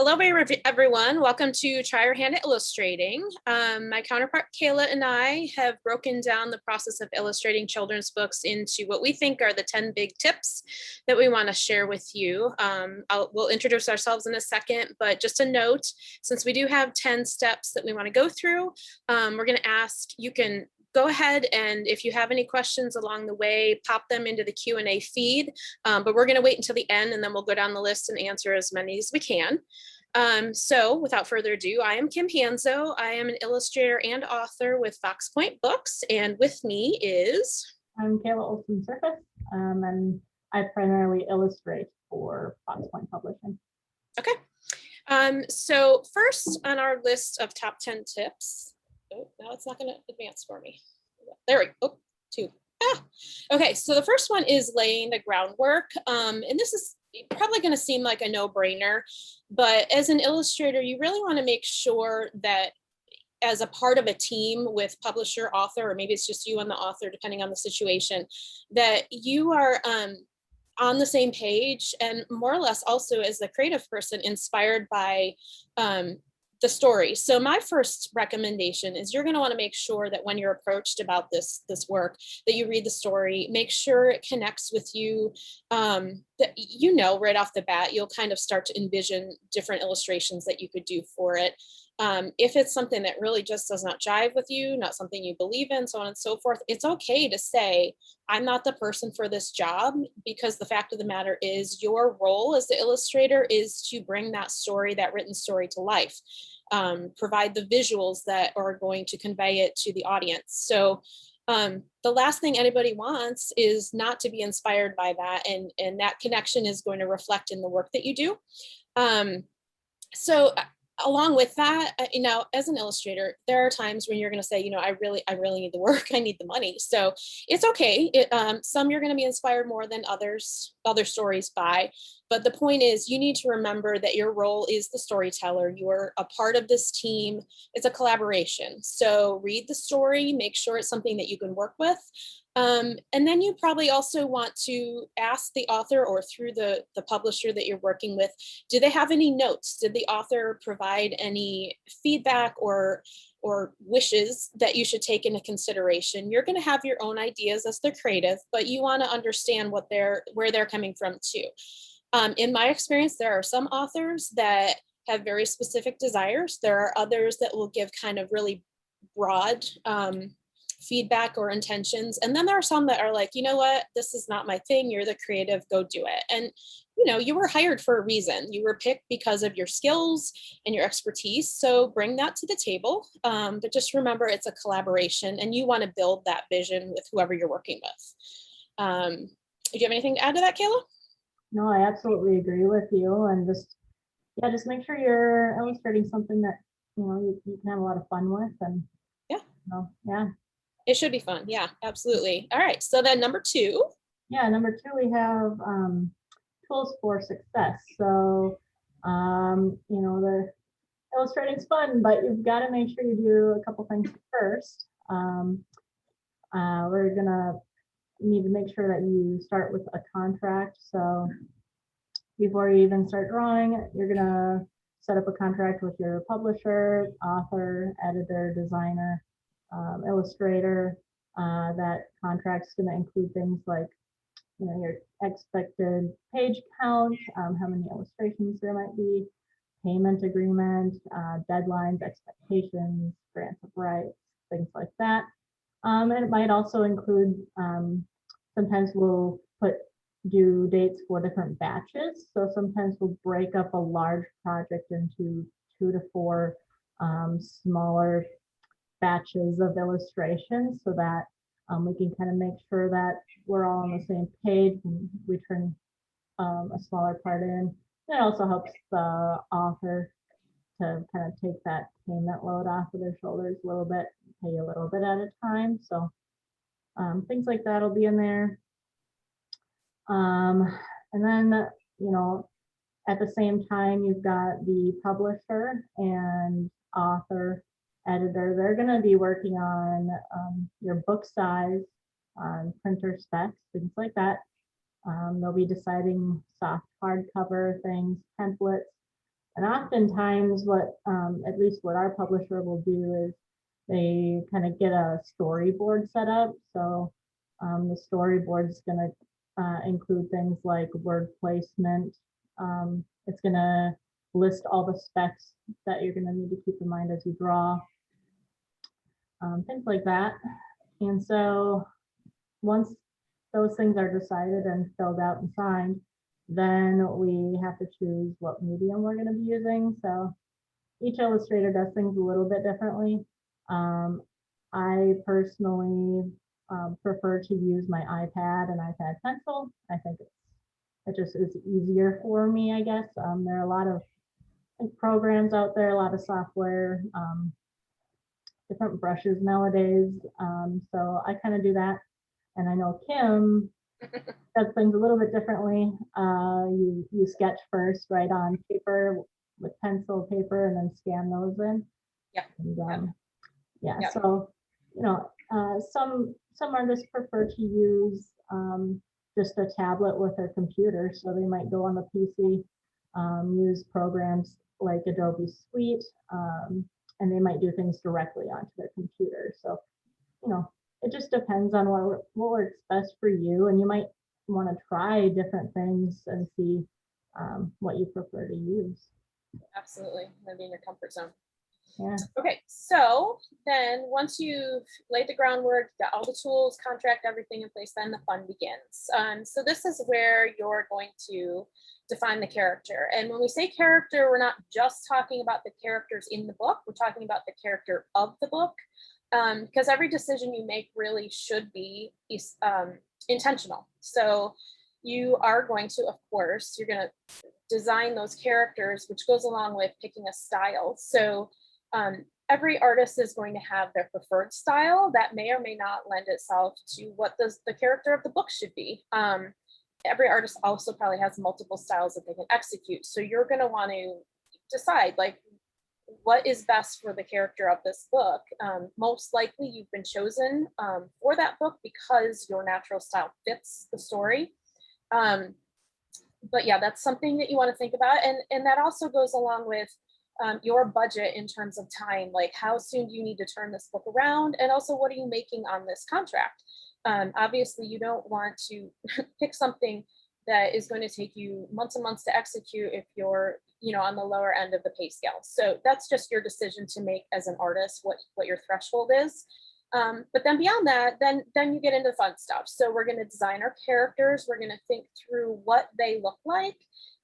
Hello, everyone. Welcome to Try Your Hand at Illustrating. My counterpart Kayla and I have broken down the process of illustrating children's books into what we think are the 10 big tips that we want to share with you. We'll introduce ourselves in a second, but just a note, since we do have 10 steps that we want to go through, we're going to ask, you can go ahead and if you have any questions along the way, pop them into the Q&A feed, but we're going to wait until the end and then we'll go down the list and answer as many as we can. So without further ado, I am Kim Hanzo. I am an illustrator and author with Fox Point Books, and with me is... I'm Kayla Olson-Surface, and I primarily illustrate for Fox Point Publishing. Okay. So first on our list of top 10 tips, now it's not going to advance for me. There we go. Oh, two. Okay, so the first one is laying the groundwork. And this is probably going to seem like a no-brainer, but as an illustrator, you really want to make sure that as a part of a team with publisher, author, or maybe it's just you and the author, depending on the situation, that you are on the same page and more or less also as the creative person inspired by the story. So my first recommendation is you're going to want to make sure that when you're approached about this work, that you read the story, make sure it connects with you, that you know right off the bat, you'll kind of start to envision different illustrations that you could do for it. If it's something that really just does not jive with you, not something you believe in, so on and so forth, it's okay to say, I'm not the person for this job, because the fact of the matter is your role as the illustrator is to bring that story, that written story to life, provide the visuals that are going to convey it to the audience. So the last thing anybody wants is not to be inspired by that, and that connection is going to reflect in the work that you do. So along with that, as an illustrator, there are times when you're going to say, I really need the work, I need the money. So it's okay. Some you're going to be inspired more than other stories by. But the point is, you need to remember that your role is the storyteller. You're a part of this team. It's a collaboration. So read the story, make sure it's something that you can work with. And then you probably also want to ask the author or through the publisher that you're working with, do they have any notes? Did the author provide any feedback or wishes that you should take into consideration? You're going to have your own ideas as the creative, but you want to understand where they're coming from too. In my experience, there are some authors that have very specific desires. There are others that will give kind of really broad feedback or intentions. And then there are some that are like, you know what, this is not my thing. You're the creative, go do it. And, you were hired for a reason. You were picked because of your skills and your expertise. So bring that to the table. But just remember, it's a collaboration and you want to build that vision with whoever you're working with. Do you have anything to add to that, Kayla? No, I absolutely agree with you. And just make sure you're illustrating something that, you can have a lot of fun with. And yeah. It should be fun. Yeah, absolutely. All right. So then number two. Yeah, number two, we have tools for success. So, the illustrating's fun, but you've got to make sure you do a couple things first. We're gonna need to make sure that you start with a contract. So before you even start drawing, you're gonna set up a contract with your publisher, author, editor, designer, illustrator. That contract's going to include things like, your expected page count, how many illustrations there might be, payment agreement, deadlines, expectations, grants of rights, things like that. And it might also include, sometimes we'll put due dates for different batches. So sometimes we'll break up a large project into 2 to 4 smaller batches of illustrations so that we can kind of make sure that we're all on the same page when we turn a smaller part in. It also helps the author to kind of take that payment load off of their shoulders a little bit, pay a little bit at a time. So things like that will be in there. And then, at the same time, you've got the publisher and author, editor. They're going to be working on your book size, on printer specs, things like that. They'll be deciding soft hardcover things, templates, And oftentimes what, at least what our publisher will do is they kind of get a storyboard set up. So the storyboard is going to include things like word placement. It's going to list all the specs that you're going to need to keep in mind as you draw, things like that. And so once those things are decided and filled out and signed, then we have to choose what medium we're going to be using. So each illustrator does things a little bit differently. I personally prefer to use my iPad and iPad pencil. I think it just is easier for me, I guess. There are a lot of programs out there, a lot of software, different brushes nowadays. So I kind of do that. And I know Kim does things a little bit differently. You sketch first, right on paper with pencil paper, and then scan those in. Yeah. And, yeah. So some artists prefer to use just a tablet with their computer, so they might go on the PC, use programs like Adobe Suite, and they might do things directly onto their computer. So it just depends on what works best for you, and you might want to try different things and see what you prefer to use. Absolutely, and be in your comfort zone. Yeah. Okay, so then once you've laid the groundwork, got all the tools, contract, everything in place, then the fun begins. So this is where you're going to define the character. And when we say character, we're not just talking about the characters in the book, we're talking about the character of the book. Because every decision you make really should be intentional. So you are going to, of course, you're going to design those characters, which goes along with picking a style. So every artist is going to have their preferred style that may or may not lend itself to what the character of the book should be. Every artist also probably has multiple styles that they can execute. So you're going to want to decide, like, what is best for the character of this book. Most likely you've been chosen for that book because your natural style fits the story. But yeah, that's something that you want to think about. And that also goes along with your budget in terms of time, like how soon do you need to turn this book around? And also, what are you making on this contract? Obviously, you don't want to pick something that is going to take you months and months to execute if you're on the lower end of the pay scale. So that's just your decision to make as an artist, what your threshold is. But then beyond that, then you get into fun stuff. So we're going to design our characters. We're going to think through what they look like.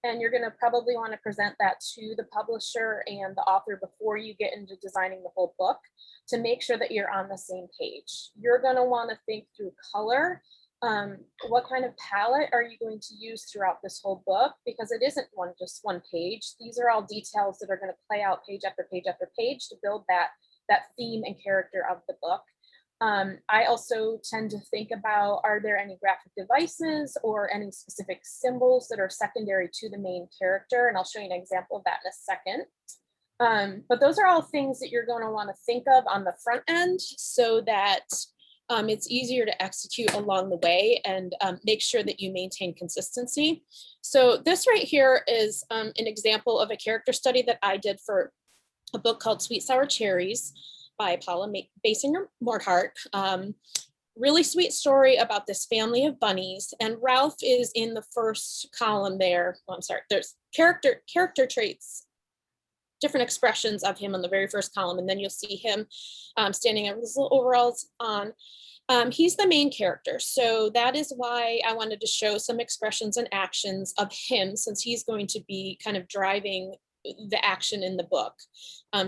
And you're going to probably want to present that to the publisher and the author before you get into designing the whole book to make sure that you're on the same page. You're going to want to think through color. What kind of palette are you going to use throughout this whole book? Because it isn't just one page. These are all details that are going to play out page after page after page to build that theme and character of the book. I also tend to think about, are there any graphic devices or any specific symbols that are secondary to the main character? And I'll show you an example of that in a second. But those are all things that you're going to want to think of on the front end so that it's easier to execute along the way and make sure that you maintain consistency. So this right here is an example of a character study that I did for a book called Sweet Sour Cherries by Paula Basinger-Morthart. Really sweet story about this family of bunnies, and Ralph is in the first column there. Well, I'm sorry, there's character traits, different expressions of him on the very first column, and then you'll see him standing up with his little overalls on. He's the main character, so that is why I wanted to show some expressions and actions of him, since he's going to be kind of driving the action in the book.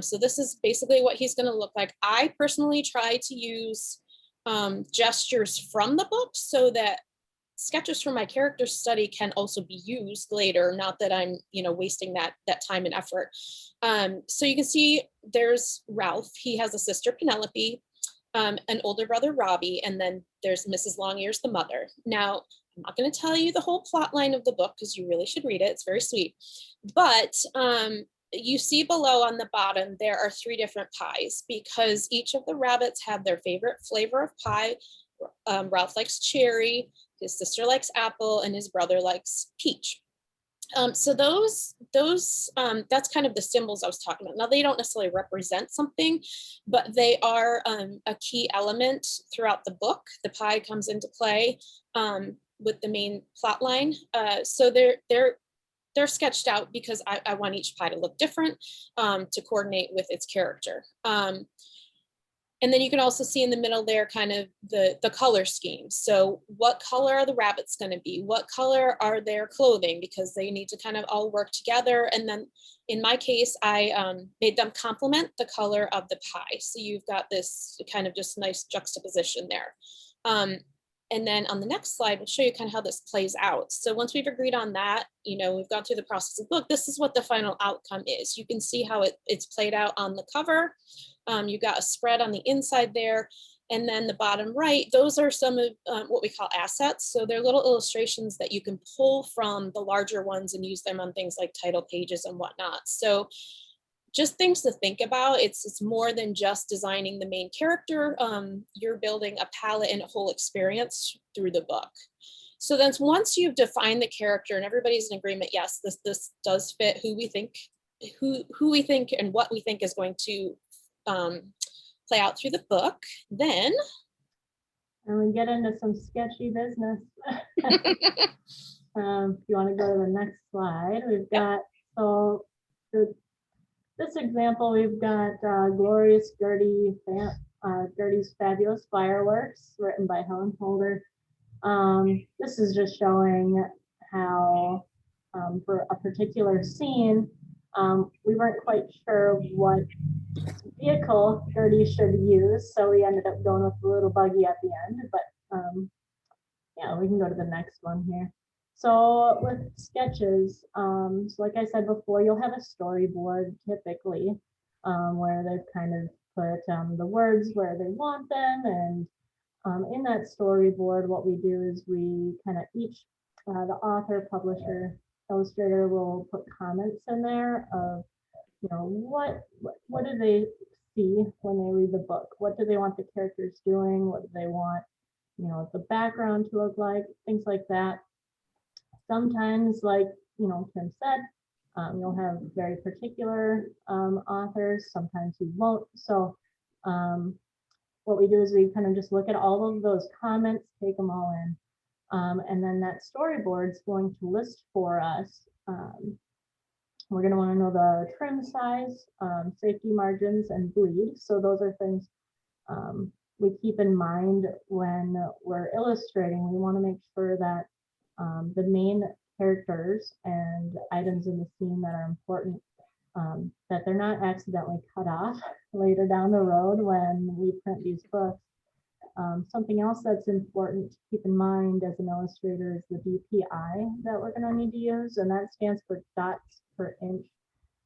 So this is basically what he's going to look like. I personally try to use gestures from the book so that sketches from my character study can also be used later, not that I'm wasting that time and effort. So you can see there's Ralph. He has a sister, Penelope, an older brother, Robbie, and then there's Mrs. Longears, the mother. Now, I'm not going to tell you the whole plot line of the book because you really should read it. It's very sweet. But you see below on the bottom, there are 3 different pies because each of the rabbits have their favorite flavor of pie. Ralph likes cherry, his sister likes apple, and his brother likes peach. So that's kind of the symbols I was talking about. Now, they don't necessarily represent something, but they are a key element throughout the book. The pie comes into play with the main plot line. So they're sketched out because I want each pie to look different to coordinate with its character. And then you can also see in the middle there kind of the color scheme. So what color are the rabbits going to be? What color are their clothing? Because they need to kind of all work together. And then in my case, I made them complement the color of the pie. So you've got this kind of just nice juxtaposition there. And then on the next slide, we'll show you kind of how this plays out. So once we've agreed on that, you know, we've gone through the process of, look, this is what the final outcome is. You can see how it's played out on the cover. You've got a spread on the inside there. And then the bottom right, those are some of what we call assets. So they're little illustrations that you can pull from the larger ones and use them on things like title pages and whatnot. So just things to think about. It's more than just designing the main character. You're building a palette and a whole experience through the book. So then once you've defined the character and everybody's in agreement, yes, this does fit who we think and what we think is going to play out through the book, then and we get into some sketchy business. If you want to go to the next slide, we've got, so for this example, we've got Glorious Gertie's Fabulous Fireworks, written by Helen Holder. This is just showing how for a particular scene, we weren't quite sure what vehicle Gertie should use, so we ended up going with the little buggy at the end, but yeah, we can go to the next one here. So with sketches, so like I said before, you'll have a storyboard typically where they've kind of put the words where they want them, and in that storyboard, what we do is we kind of each, the author, publisher, illustrator will put comments in there of, you know, what do they see when they read the book? What do they want the characters doing? What do they want, you know, the background to look like? Things like that. Sometimes, like, you know, Kim said, you'll have very particular authors. Sometimes you won't. So what we do is we kind of just look at all of those comments, take them all in. And then that storyboard is going to list for us. We're going to want to know the trim size, safety margins, and bleed. So those are things we keep in mind when we're illustrating. We want to make sure that the main characters and items in the scene that are important, that they're not accidentally cut off later down the road when we print these books. Something else that's important to keep in mind as an illustrator is the DPI that we're going to need to use, and that stands for dots per inch.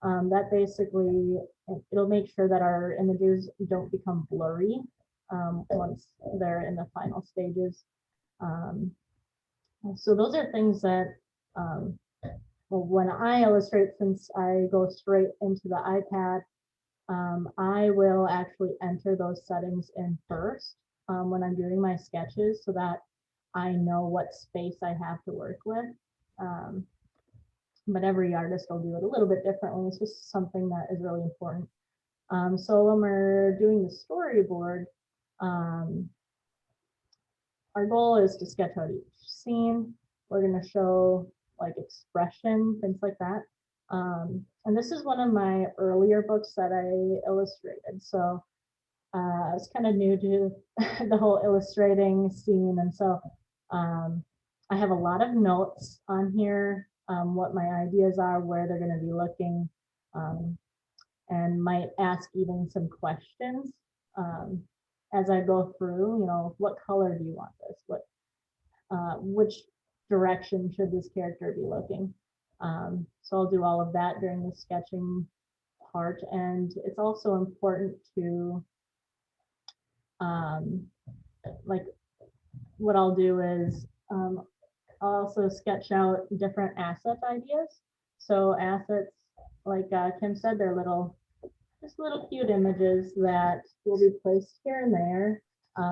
That basically, it'll make sure that our images don't become blurry once they're in the final stages. So those are things that, well, when I illustrate, since I go straight into the iPad, I will actually enter those settings in first when I'm doing my sketches, so that I know what space I have to work with. But every artist will do it a little bit differently. It's just something that is really important. So when we're doing the storyboard, our goal is to sketch out each scene. We're going to show like expression, things like that. And this is one of my earlier books that I illustrated. So I was kind of new to the whole illustrating scene. And so I have a lot of notes on here, what my ideas are, where they're going to be looking, and might ask even some questions as I go through, you know, what color do you want this? Which direction should this character be looking? So I'll do all of that during the sketching part. And it's also important to, like, what I'll do is I'll also sketch out different asset ideas. So assets, like Kim said, they're just little cute images that will be placed here and there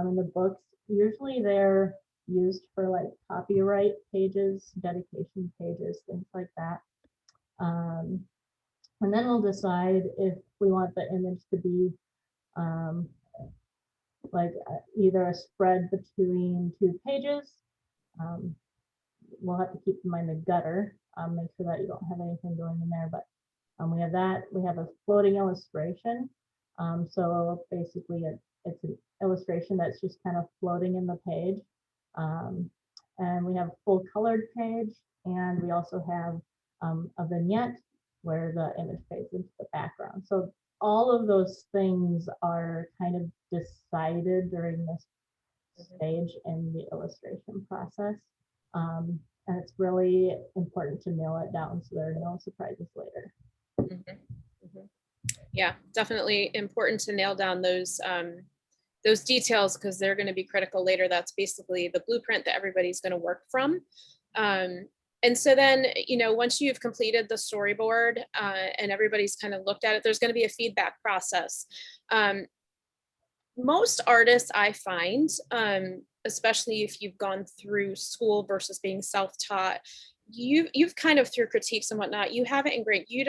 in the books. Usually they're used for like copyright pages, dedication pages, things like that. And then we'll decide if we want the image to be like either a spread between two pages. We'll have to keep in mind the gutter, make sure that you don't have anything going in there, but we have that. We have a floating illustration. So basically it's an illustration that's just kind of floating in the page. And we have a full colored page, and we also have a vignette where the image fades into the background. So all of those things are kind of decided during this stage in the illustration process. And it's really important to nail it down so there are no surprises later. Yeah, definitely important to nail down those details, because they're going to be critical later. That's basically the blueprint that everybody's going to work from. And so then, you know, once you've completed the storyboard and everybody's kind of looked at it, there's going to be a feedback process. Most artists, I find, especially if you've gone through school versus being self-taught, you've kind of, through critiques and whatnot, you have it ingrained. You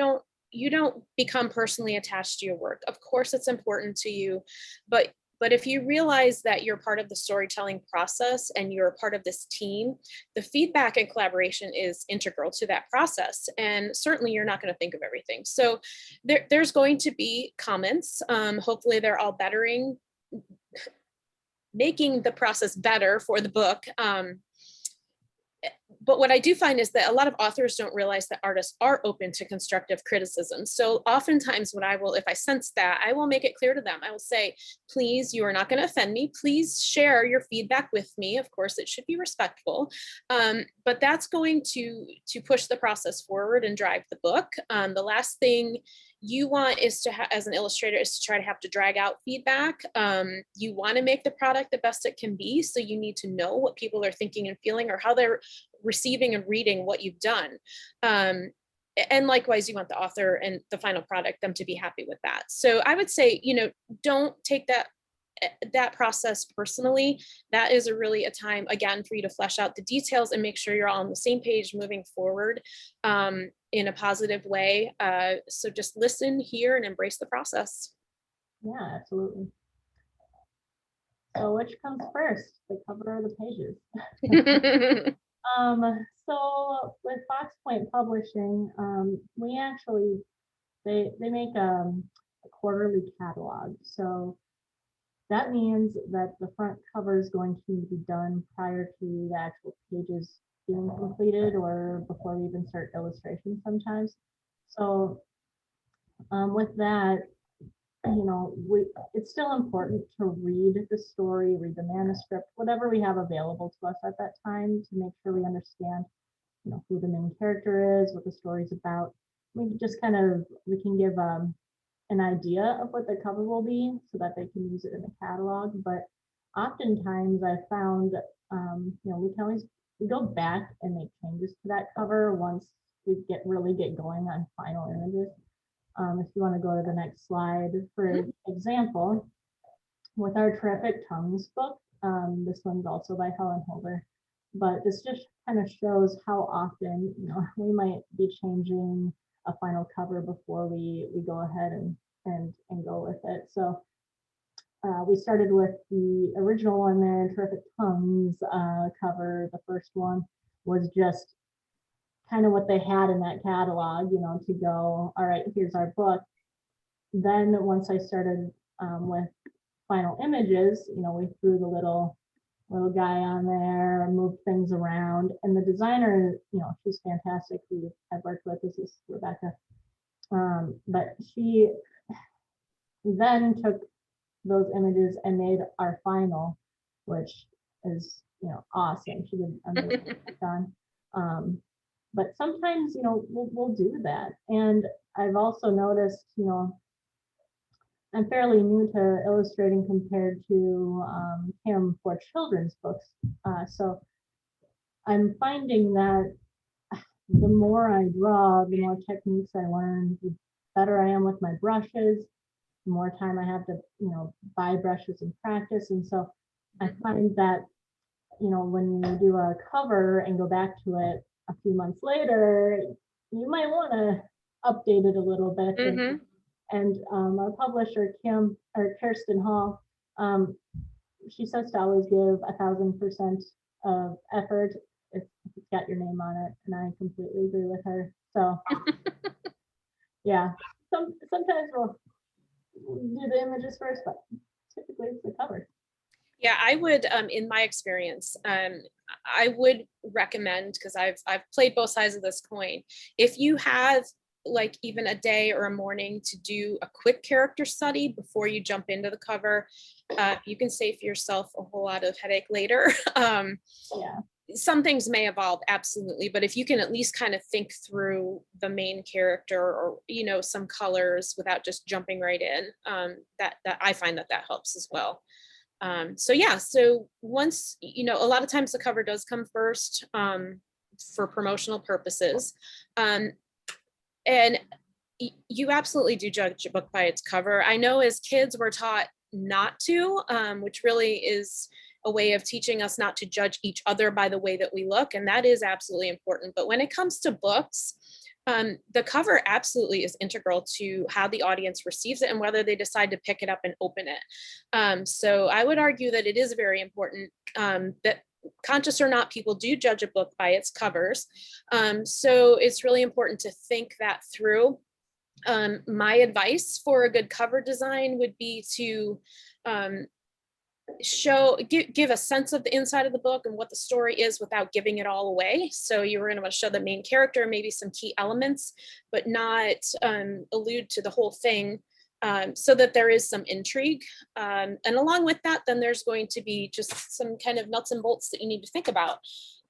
don't become personally attached to your work. Of course, it's important to you, but if you realize that you're part of the storytelling process and you're a part of this team, the feedback and collaboration is integral to that process. And certainly you're not going to think of everything. So there's going to be comments. Hopefully they're all making the process better for the book. But what I do find is that a lot of authors don't realize that artists are open to constructive criticism. So oftentimes what I will, if I sense that, I will make it clear to them. I will say, please, you are not going to offend me. Please share your feedback with me. Of course, it should be respectful. But that's going to push the process forward and drive the book. The last thing you want is to as an illustrator is to try to have to drag out feedback. You want to make the product the best it can be. So you need to know what people are thinking and feeling, or how they're receiving and reading what you've done. And likewise, you want the author and the final product, them to be happy with that. So I would say, you know, don't take that process personally. That is really a time, again, for you to flesh out the details and make sure you're all on the same page moving forward in a positive way. So just listen, hear, and embrace the process. Yeah, absolutely. So which comes first, the cover or the pages? So with Fox Point Publishing, we actually, they make a quarterly catalog. So that means that the front cover is going to be done prior to the actual pages being completed, or before we even start illustration sometimes. So with that, you know, it's still important to read the story, read the manuscript, whatever we have available to us at that time, to make sure we understand, you know, who the main character is, what the story's about. We just kind of, we can give an idea of what the cover will be so that they can use it in the catalog. But oftentimes I found, you know, we can always go back and make changes to that cover once we really get going on final images. If you want to go to the next slide, for example, with our Terrific Tongues book, this one's also by Helen Holder, but this just kind of shows how often, you know, we might be changing a final cover before we go ahead and go with it. So we started with the original one there, Terrific Tongues cover. The first one was just kind of what they had in that catalog, you know, to go, all right, here's our book. Then once I started with final images, you know, we threw the little guy on there, moved things around, and the designer, you know, she's fantastic, who I've worked with, this is Rebecca, but she then took those images and made our final, which is, you know, awesome. She did amazing work. But sometimes, you know, we'll do that. And I've also noticed, you know, I'm fairly new to illustrating compared to him for children's books. So I'm finding that the more I draw, the more techniques I learn, the better I am with my brushes, the more time I have to, you know, buy brushes and practice. And so I find that when you do a cover and go back to it a few months later, you might want to update it a little bit. And our publisher, Kirsten Hall, she says to always give 1,000% of effort if it's got your name on it, and I completely agree with her. So yeah, sometimes we'll do the images first, but typically it's the cover. Yeah, I would, in my experience, I would recommend, because I've played both sides of this coin. If you have like even a day or a morning to do a quick character study before you jump into the cover, you can save yourself a whole lot of headache later. Yeah. Some things may evolve, absolutely, but if you can at least kind of think through the main character or some colors without just jumping right in, that I find that helps as well. So yeah, so once, a lot of times the cover does come first for promotional purposes. And you absolutely do judge a book by its cover. I know as kids we're taught not to, which really is a way of teaching us not to judge each other by the way that we look. And that is absolutely important. But when it comes to books, the cover absolutely is integral to how the audience receives it and whether they decide to pick it up and open it. So I would argue that it is very important that, conscious or not, people do judge a book by its covers. So it's really important to think that through. My advice for a good cover design would be to give a sense of the inside of the book and what the story is without giving it all away. So you were going to want to show the main character, maybe some key elements, but not allude to the whole thing, so that there is some intrigue. And along with that, then there's going to be just some kind of nuts and bolts that you need to think about.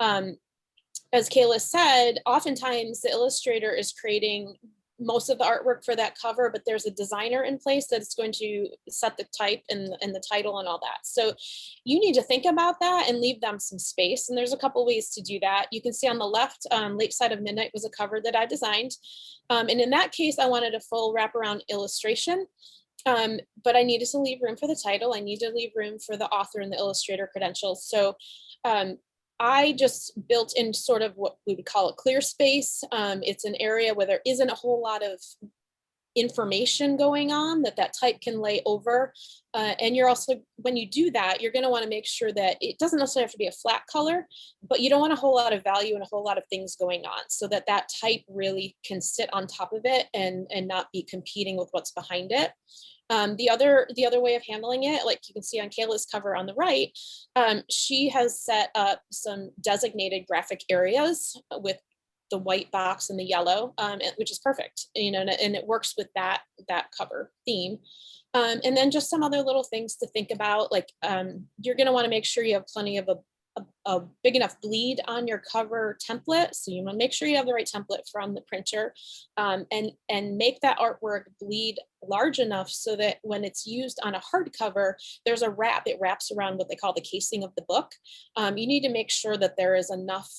As Kayla said, oftentimes the illustrator is creating most of the artwork for that cover, but there's a designer in place that's going to set the type and the title and all that. So you need to think about that and leave them some space. And there's a couple ways to do that. You can see on the left, Late Side of Midnight was a cover that I designed. And in that case, I wanted a full wraparound illustration. But I needed to leave room for the title. I need to leave room for the author and the illustrator credentials. So I just built in sort of what we would call a clear space. It's an area where there isn't a whole lot of information going on that type can lay over. And you're also, when you do that, you're going to want to make sure that it doesn't necessarily have to be a flat color, but you don't want a whole lot of value and a whole lot of things going on, so that type really can sit on top of it and not be competing with what's behind it. The other way of handling it, like you can see on Kayla's cover on the right, she has set up some designated graphic areas with the white box and the yellow, which is perfect, and it works with that cover theme. And then just some other little things to think about, like you're going to want to make sure you have plenty of a big enough bleed on your cover template. So you want to make sure you have the right template from the printer, and make that artwork bleed large enough so that when it's used on a hardcover, there's a wrap. It wraps around what they call the casing of the book. You need to make sure that there is enough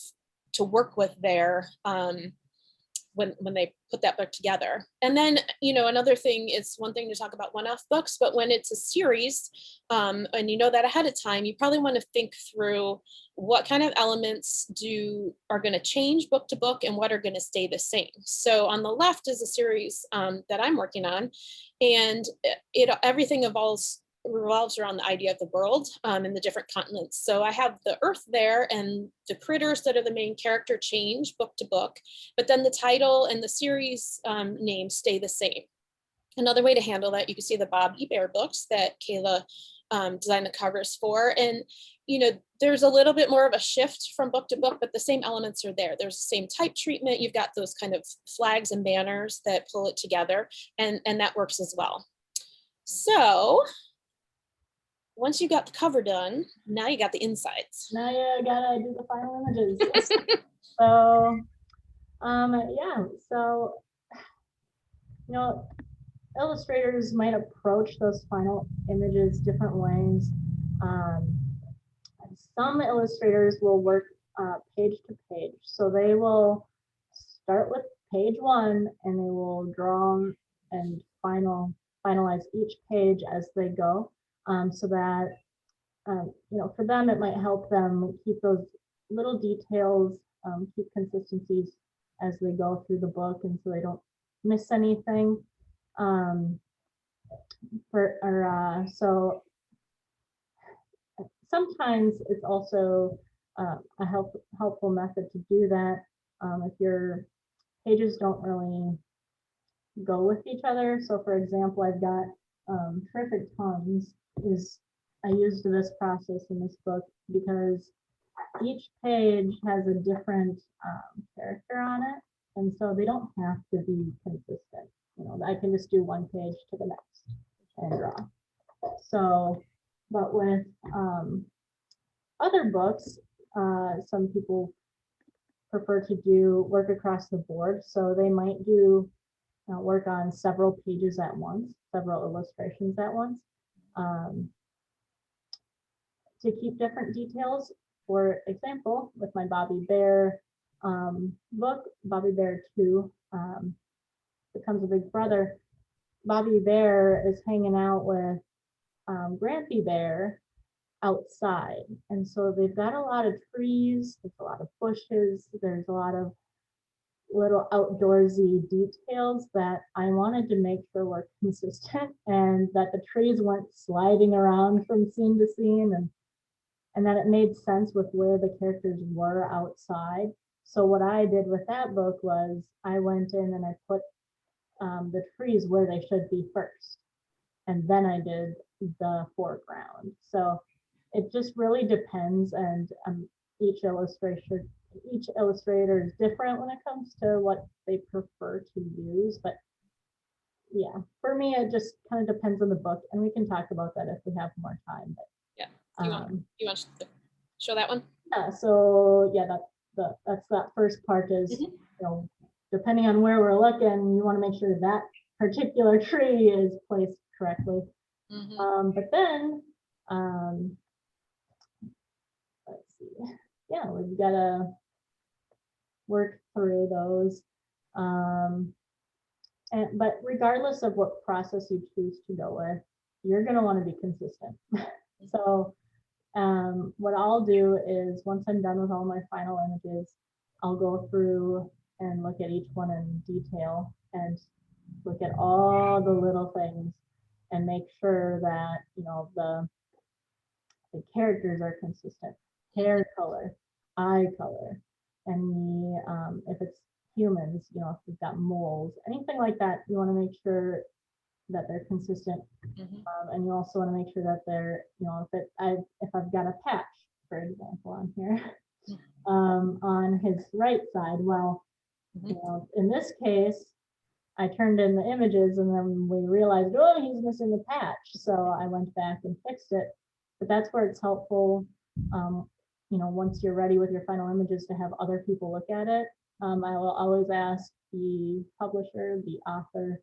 to work with there when they put that book together. And then, another thing, is one thing to talk about one-off books, but when it's a series, and you know that ahead of time, you probably want to think through what kind of elements are going to change book to book and what are going to stay the same. So on the left is a series that I'm working on, and everything revolves around the idea of the world and the different continents. So I have the Earth there, and the critters that are the main character change book to book, but then the title and the series names stay the same. Another way to handle that, you can see the Bob Ebert books that Kayla designed the covers for, and there's a little bit more of a shift from book to book, but the same elements are there. There's the same type treatment. You've got those kind of flags and banners that pull it together, and that works as well. So once you got the cover done, now you got the insides. Now you gotta do the final images. So, yeah. So, illustrators might approach those final images different ways. Some illustrators will work page to page. So they will start with page 1 and they will draw and finalize each page as they go, so that for them, it might help them keep those little details, keep consistencies as they go through the book, and so they don't miss anything. So sometimes it's also a helpful method to do that if your pages don't really go with each other. So for example, I've got terrific tongues I used this process in this book because each page has a different character on it, and so they don't have to be consistent. I can just do one page to the next and draw. So, but with other books, some people prefer to do work across the board. So they might do work on several pages at once, several illustrations at once, to keep different details. For example, with my Bobby Bear book, Bobby Bear 2, Becomes a Big Brother, Bobby Bear is hanging out with Grampy Bear outside. And so they've got a lot of trees, there's a lot of bushes, there's a lot of little outdoorsy details that I wanted to make sure were consistent, and that the trees weren't sliding around from scene to scene, and that it made sense with where the characters were outside. So what I did with that book was I went in and I put the trees where they should be first, and then I did the foreground. So it just really depends, and each illustrator is different when it comes to what they prefer to use. But yeah, for me, it just kind of depends on the book, and we can talk about that if we have more time. But yeah, you want to show that one? Yeah. So yeah, that's that first part is depending on where we're looking, you want to make sure that particular tree is placed correctly. But then let's see. Yeah, we've got to work through those. But regardless of what process you choose to go with, you're going to want to be consistent. So what I'll do is once I'm done with all my final images, I'll go through and look at each one in detail and look at all the little things and make sure that the characters are consistent. Hair color, eye color, and if it's humans, if we've got moles, anything like that, you want to make sure that they're consistent. And you also want to make sure that they're, if I've got a patch, for example, on here, on his right side, well, in this case, I turned in the images and then we realized, oh, he's missing the patch. So I went back and fixed it. But that's where it's helpful, once you're ready with your final images, to have other people look at it. I will always ask the publisher, the author,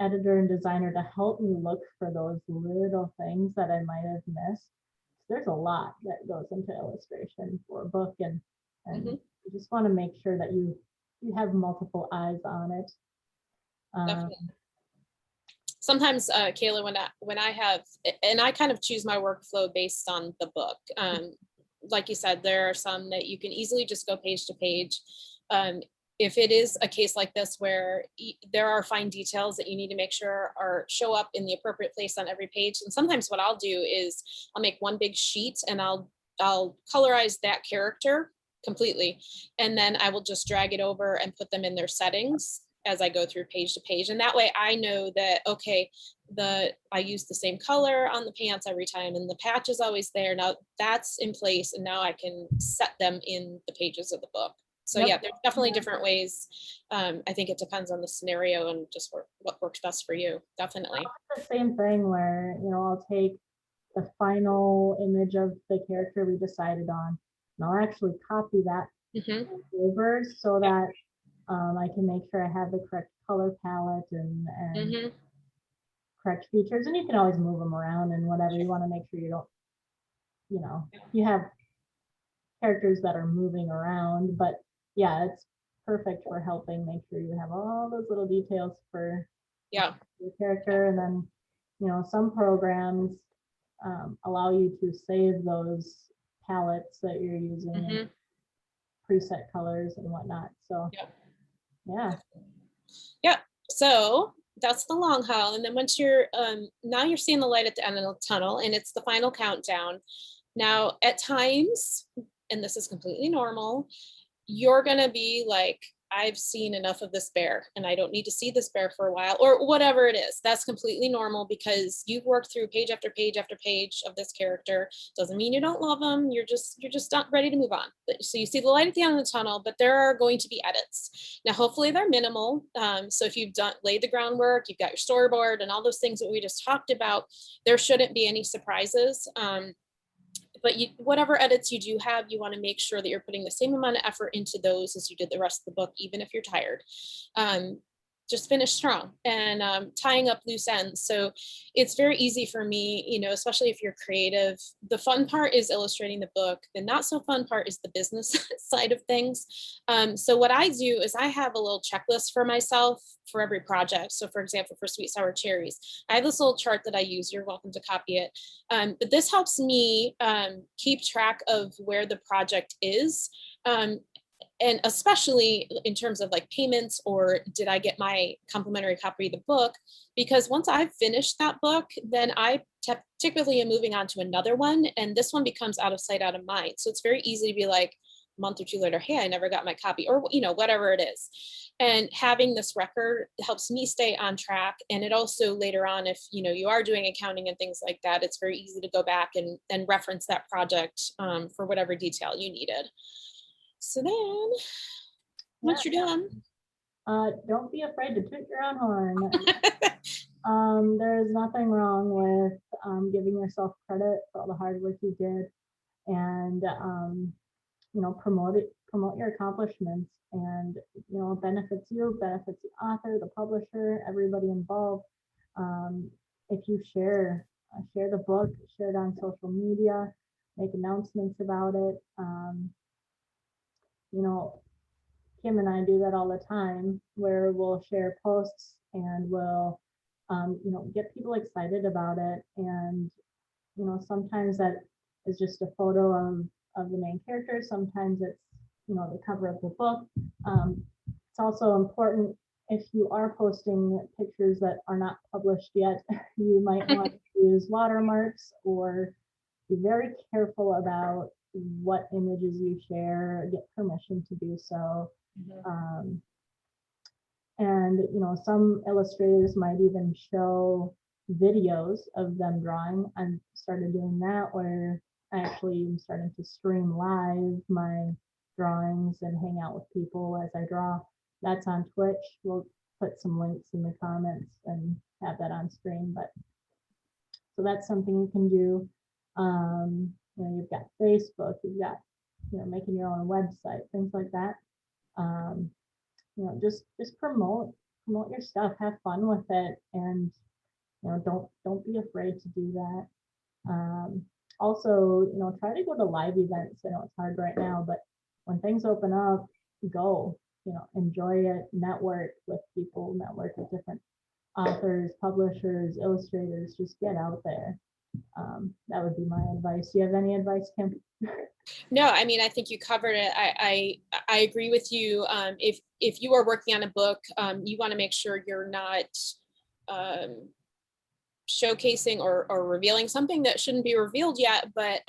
editor, and designer to help me look for those little things that I might have missed. There's a lot that goes into illustration for a book, and you just want to make sure that you have multiple eyes on it. Definitely. Sometimes, Kayla, when I have, and I kind of choose my workflow based on the book. Like you said, there are some that you can easily just go page to page. If it is a case like this where there are fine details that you need to make sure show up in the appropriate place on every page, and sometimes what I'll do is I'll make one big sheet and I'll colorize that character completely, and then I will just drag it over and put them in their settings as I go through page to page. And that way I know that, okay, I use the same color on the pants every time and the patch is always there. Now that's in place, and now I can set them in the pages of the book. So yeah, there's definitely different ways. I think it depends on the scenario and just what works best for you. Definitely. It's the same thing where, I'll take the final image of the character we decided on, and I'll actually copy that over so that I can make sure I have the correct color palette and correct features. And you can always move them around and whatever. You want to make sure you don't, you have characters that are moving around. But yeah, it's perfect for helping make sure you have all those little details for your character. And then, some programs allow you to save those palettes that you're using, and preset colors and whatnot. So yeah. So that's the long haul. And then once you're, now you're seeing the light at the end of the tunnel, and it's the final countdown. Now, at times, and this is completely normal, you're gonna be like, I've seen enough of this bear and I don't need to see this bear for a while, or whatever it is. That's completely normal because you've worked through page after page after page of this character. Doesn't mean you don't love them. You're just not ready to move on. So you see the light at the end of the tunnel, but there are going to be edits. Now, hopefully they're minimal. So if you've laid the groundwork, you've got your storyboard and all those things that we just talked about, there shouldn't be any surprises. But whatever edits you do have, you want to make sure that you're putting the same amount of effort into those as you did the rest of the book, even if you're tired. Just finish strong and tying up loose ends. So it's very easy for me, you know, especially if you're creative. The fun part is illustrating the book. The not so fun part is the business side of things. So what I do is I have a little checklist for myself for every project. So for example, for Sweet Sour Cherries, I have this little chart that I use. You're welcome to copy it. But this helps me keep track of where the project is. And especially in terms of like payments, or did I get my complimentary copy of the book? Because once I've finished that book, then I typically am moving on to another one. And this one becomes out of sight, out of mind. So it's very easy to be like a month or two later, hey, I never got my copy, or, you know, whatever it is. And having this record helps me stay on track. And it also later on, if, you know, you are doing accounting and things like that, it's very easy to go back and reference that project for whatever detail you needed. So then, once you're done, don't be afraid to toot your own horn. There's nothing wrong with giving yourself credit for all the hard work you did, and you know, promote your accomplishments, and you know, benefits you, benefits the author, the publisher, everybody involved. If you share the book, share it on social media, make announcements about it. You know, Kim and I do that all the time, where we'll share posts and we'll, you know, get people excited about it. And, you know, sometimes that is just a photo of the main character. Sometimes it's, you know, the cover of the book. It's also important, if you are posting pictures that are not published yet, you might want to use watermarks, or be very careful about what images you share, get permission to do so. And you know, some illustrators might even show videos of them drawing. I started doing that, where I actually am starting to stream live my drawings and hang out with people as I draw. That's on Twitch. We'll put some links in the comments and have that on stream. But so that's something you can do. You know, you've got Facebook, you've got, you know, making your own website, things like that. You know, just promote your stuff, have fun with it, and you know, don't be afraid to do that. Also, you know, try to go to live events. I know it's hard right now, but when things open up, go, you know, enjoy it, network with people, network with different authors, publishers, illustrators. Just get out there. That would be my advice. Do you have any advice, Kim? no, I mean, I think you covered it. I agree with you. If you are working on a book, you want to make sure you're not showcasing or revealing something that shouldn't be revealed yet. But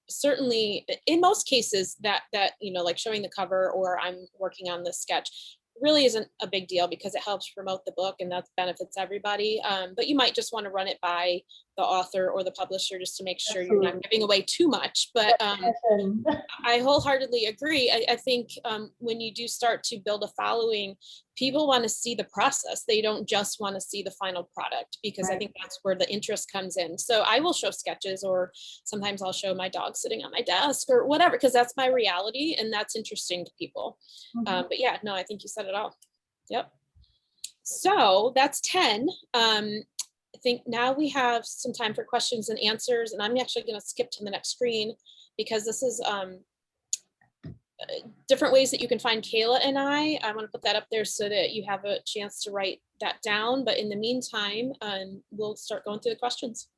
certainly, in most cases, that you know, like showing the cover or I'm working on this sketch, really isn't a big deal because it helps promote the book and that benefits everybody. But you might just want to run it by the author or the publisher just to make sure you're not giving away too much. But I wholeheartedly agree. I think when you do start to build a following, people want to see the process. They don't just want to see the final product, because I think that's where the interest comes in. So I will show sketches, or sometimes I'll show my dog sitting on my desk or whatever, because that's my reality and that's interesting to people. But yeah, no, I think you said it all. Yep. So that's 10. I think now we have some time for questions and answers, and I'm actually going to skip to the next screen because this is different ways that you can find Kayla and I want to put that up there so that you have a chance to write that down. But in the meantime, we'll start going through the questions.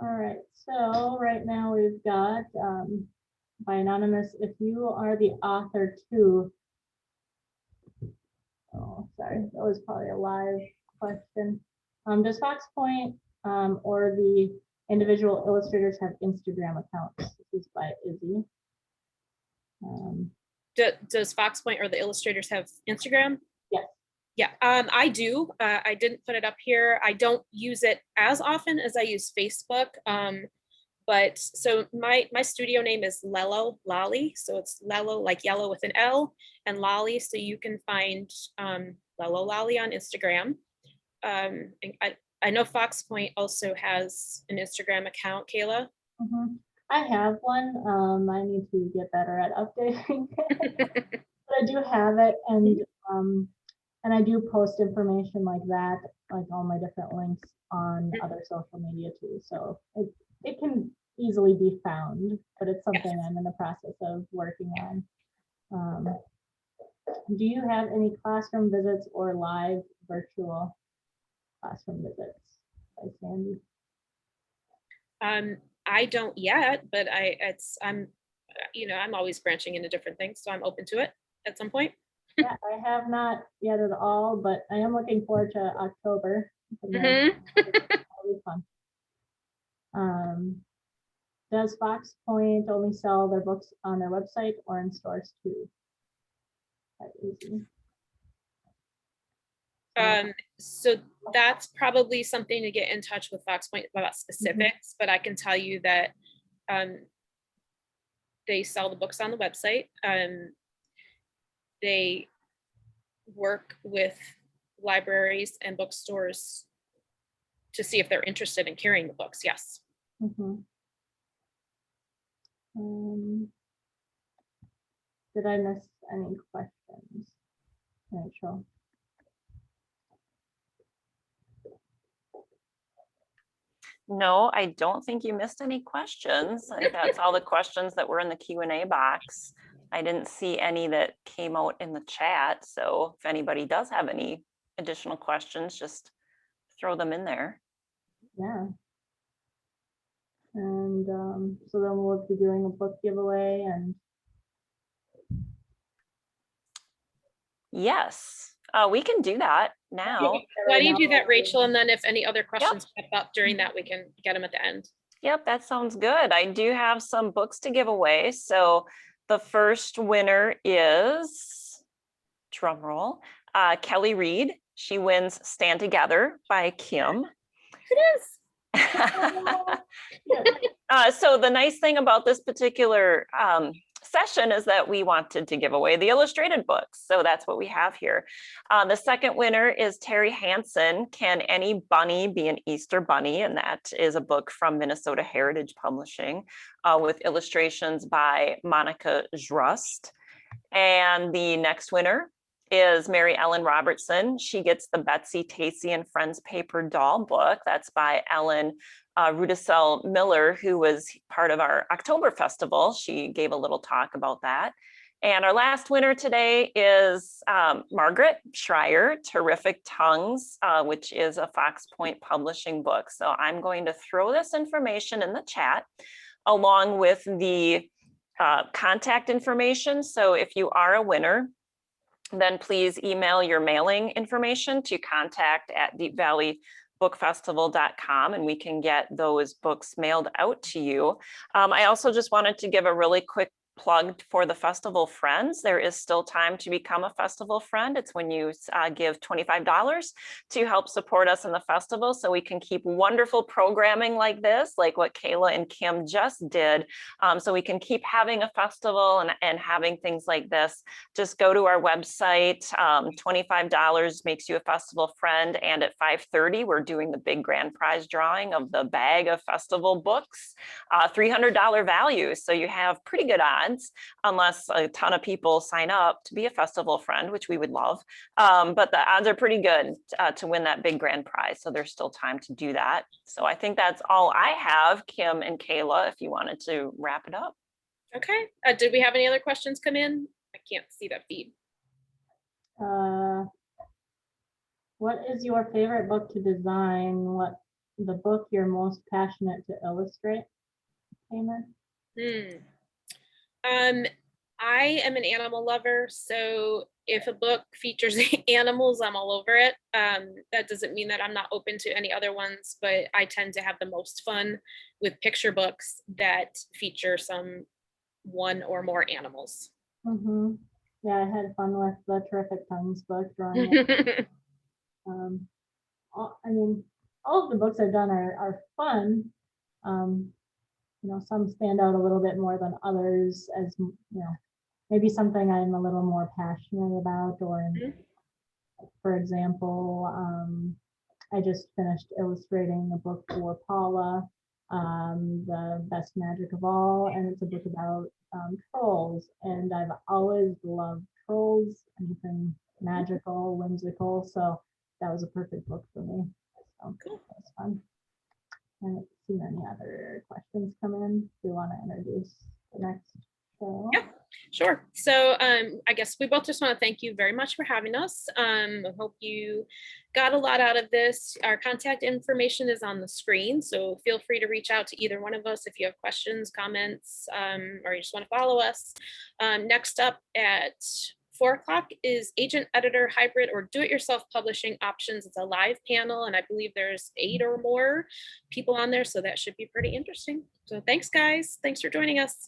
All right. So right now we've got by Anonymous, if you are the author too. Oh, sorry, that was probably a live question. Does Fox Point or the individual illustrators have Instagram accounts? This is by Izzy. Does Fox Point or the illustrators have Instagram? Yes. Yeah, I do. I didn't put it up here. I don't use it as often as I use Facebook. But so my studio name is Lello Lolly. So it's Lello like yellow with an L and Lolly. So you can find Lello Lolly on Instagram. And I know Fox Point also has an Instagram account, Kayla. I have one. I need to get better at updating. But I do have it, and I do post information like that, like all my different links on other social media too. So it can easily be found, but it's something I'm in the process of working on. Do you have any classroom visits or live virtual classroom visits? By Sandy. I don't yet, but I'm always branching into different things, so I'm open to it at some point. Yeah, I have not yet at all, but I am looking forward to October. That'll be fun. Does Fox Point only sell their books on their website or in stores too? That easy. So that's probably something to get in touch with Fox Point about specifics, but I can tell you that they sell the books on the website. They work with libraries and bookstores to see if they're interested in carrying the books. Yes. Did I miss any questions, Rachel? No, I don't think you missed any questions. I think that's all the questions that were in the Q&A box. I didn't see any that came out in the chat. So if anybody does have any additional questions, just throw them in there. Yeah. And so then we'll be doing a book giveaway and. Yes, we can do that now. Why do you do that, Rachel? And then if any other questions pop up during that, we can get them at the end. Yep, that sounds good. I do have some books to give away. So the first winner is, drum roll, Kelly Reed. She wins Stand Together by Kim. It is. So the nice thing about this particular session is that we wanted to give away the illustrated books. So that's what we have here. The second winner is Terry Hansen, Can Any Bunny Be an Easter Bunny? And that is a book from Minnesota Heritage Publishing with illustrations by Monica Drust. And the next winner is Mary Ellen Robertson. She gets the Betsy Tacy and Friends paper doll book. That's by Ellen Rudisell Miller, who was part of our October festival. She gave a little talk about that. And our last winner today is Margaret Schreier, Terrific Tongues, which is a Fox Point Publishing book. So I'm going to throw this information in the chat along with the contact information. So if you are a winner, then please email your mailing information to contact@deepvalleybookfestival.com and we can get those books mailed out to you. I also just wanted to give a really quick plug for the festival friends. There is still time to become a festival friend. It's when you give $25 to help support us in the festival so we can keep wonderful programming like this, like what Kayla and Kim just did. So we can keep having a festival and having things like this. Just go to our website. $25 makes you a festival friend. And at 5:30, we're doing the big grand prize drawing of the bag of festival books, $300 value. So you have pretty good odds, unless a ton of people sign up to be a festival friend, which we would love. But the odds are pretty good to win that big grand prize. So there's still time to do that. So I think that's all I have, Kim and Kayla, if you wanted to wrap it up. Okay. Did we have any other questions come in? I can't see that feed. What is your favorite book to design? What the book you're most passionate to illustrate? Tamer? I am an animal lover, so if a book features animals, I'm all over it. That doesn't mean that I'm not open to any other ones, but I tend to have the most fun with picture books that feature one or more animals. Mm-hmm. Yeah, I had fun with the Terrific Tongues book, drawing it. I mean, all of the books I've done are fun. Some stand out a little bit more than others, as maybe something I'm a little more passionate about, or for example, I just finished illustrating a book for Paula, The Best Magic of All, and it's a book about trolls, and I've always loved trolls, anything magical, whimsical, so that was a perfect book for me. So Cool. that was fun. I haven't seen any other questions come in. Do you want to introduce the next show? Yeah, sure. So I guess we both just want to thank you very much for having us. I hope you got a lot out of this. Our contact information is on the screen, so feel free to reach out to either one of us if you have questions, comments, or you just want to follow us. Next up at 4 o'clock is Agent, Editor, Hybrid, or Do-It-Yourself Publishing Options. It's a live panel, and I believe there's 8 or more people on there, so that should be pretty interesting. So thanks, guys. Thanks for joining us.